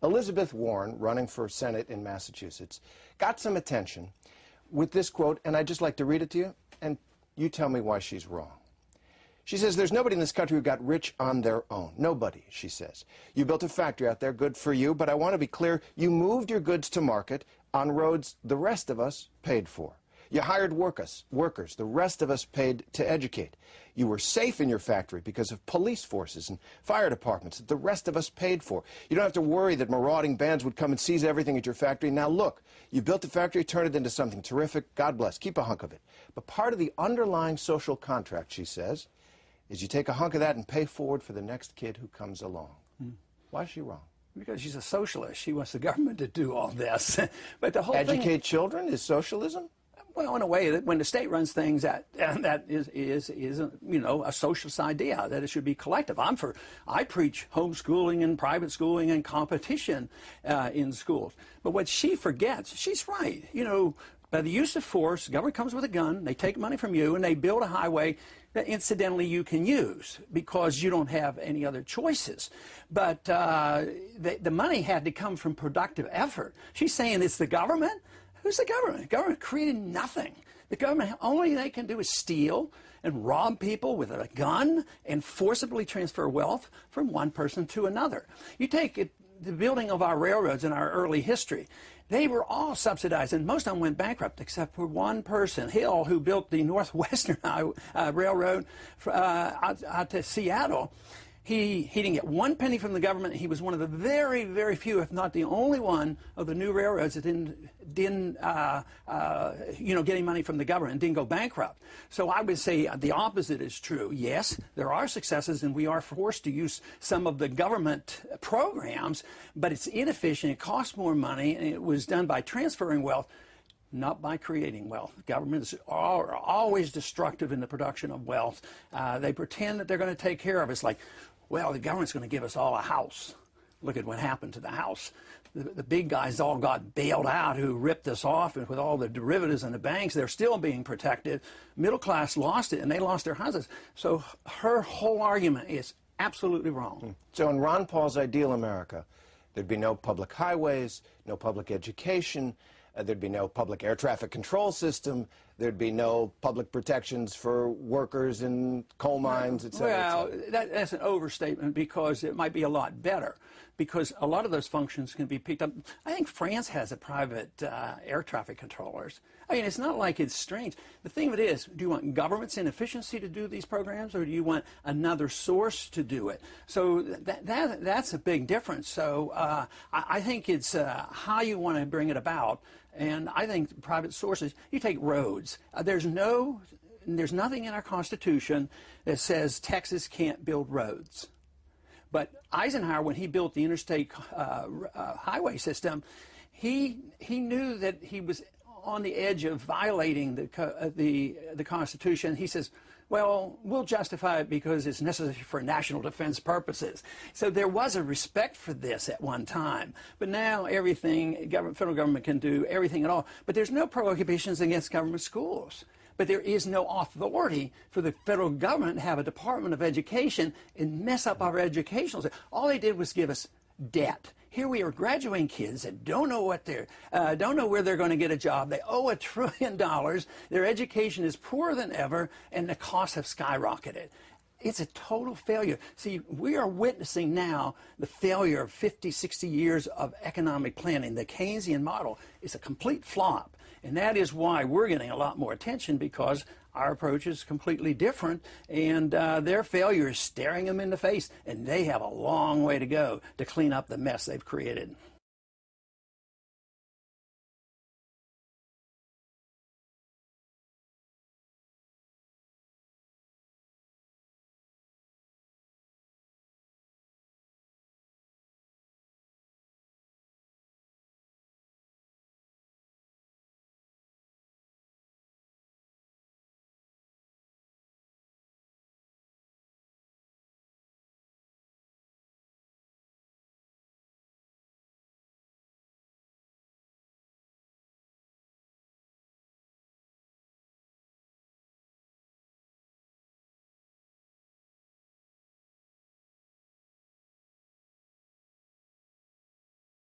Elizabeth Warren, running for Senate in Massachusetts, got some attention with this quote, and I'd just like to read it to you, and you tell me why she's wrong. She says, there's nobody in this country who got rich on their own. Nobody, she says. You built a factory out there, good for you, but I want to be clear, you moved your goods to market on roads the rest of us paid for. You hired workers, the rest of us paid to educate. You were safe in your factory because of police forces and fire departments that the rest of us paid for. You don't have to worry that marauding bands would come and seize everything at your factory. Now look, you built the factory, turned it into something terrific. God bless. Keep a hunk of it. But part of the underlying social contract, she says, is you take a hunk of that and pay forward for the next kid who comes along. Why is she wrong? Because she's a socialist. She wants the government to do all this. But the whole Educate children is socialism? Well, in a way, when the state runs things, that is you know, a socialist idea that it should be collective. I preach homeschooling and private schooling and competition in schools. But what she forgets, she's right. You know, by the use of force, the government comes with a gun, they take money from you, and they build a highway that incidentally you can use because you don't have any other choices. But the money had to come from productive effort. She's saying it's the government. Who's the government? The government created nothing. The government, only they can do is steal and rob people with a gun and forcibly transfer wealth from one person to another. You take the building of our railroads in our early history. They were all subsidized, and most of them went bankrupt, except for one person, Hill, who built the Northwestern Railroad out to Seattle. He didn't get one penny from the government. He was one of the very, very few, if not the only one, of the new railroads that didn't you know, get any money from the government and didn't go bankrupt. So I would say the opposite is true. Yes, there are successes, and we are forced to use some of the government programs, but it's inefficient. It costs more money, and it was done by transferring wealth, not by creating wealth. Governments are always destructive in the production of wealth. They pretend that they're going to take care of us, like, well, the government's going to give us all a house. Look at what happened to the house. The big guys all got bailed out who ripped us off, and with all the derivatives and the banks, they're still being protected. Middle class lost it, and they lost their houses. So her whole argument is absolutely wrong. So in Ron Paul's ideal America, there'd be no public highways, no public education, there'd be no public air traffic control system, there'd be no public protections for workers in coal mines, et cetera. Well, that's an overstatement, because it might be a lot better, because a lot of those functions can be picked up. I think France has a private air traffic controllers. I mean, it's not like it's strange. The thing of it is, do you want government's inefficiency to do these programs, or do you want another source to do it? So that's a big difference. So I think it's how you want to bring it about. And I think private sources, you take roads. There's nothing in our Constitution that says Texas can't build roads. But Eisenhower, when he built the interstate highway system, he knew that he was on the edge of violating the Constitution. He says, well, we'll justify it because it's necessary for national defense purposes. So there was a respect for this at one time. But now everything, federal government can do everything at all. But there's no prohibitions against government schools. But there is no authority for the federal government to have a Department of Education and mess up our educational system. All they did was give us debt. Here we are graduating kids that don't know what don't know where they're going to get a job. They owe $1 trillion. Their education is poorer than ever, and the costs have skyrocketed. It's a total failure. See, we are witnessing now the failure of 50, 60 years of economic planning. The Keynesian model is a complete flop. And that is why we're getting a lot more attention, because our approach is completely different, and their failure is staring them in the face, and they have a long way to go to clean up the mess they've created.